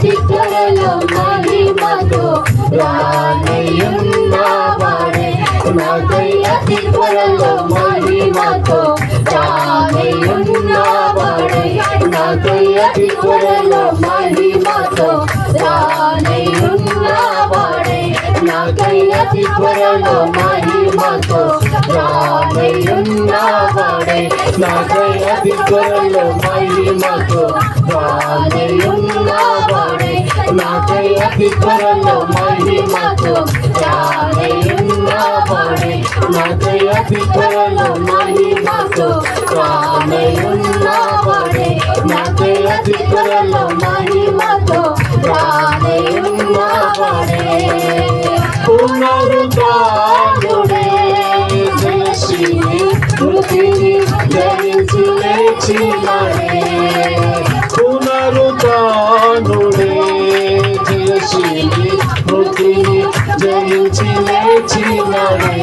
అతి త్వరలో మహిమతో రానయ్యున్నవాడే నాకై అతి త్వరలో మహిమతో రానయ్యున్నవాడే నాకై అతి త్వరలో మహిమతో రానయ్యున్నవాడే నాకై అతి త్వరలో మహిమతో రానయ్యున్నవాడే నాకై అతి త్వరలో మహిమతో రానయ్యున్నవాడే నాకై అతి త్వరలో మహిమతో రానయ్యున్నవాడే నాకై అతి త్వరలో మహిమతో రానయ్యున్నవాడే నాకై అతి త్వరలో మహిమతో రానయ్యున్నవాడే పునరుద్ధానుడే జయశీలి మృతిని జయించి లేచినాడే పునరుద్ధానుడే జయశీలి మృతిని జయించి లేచినాడే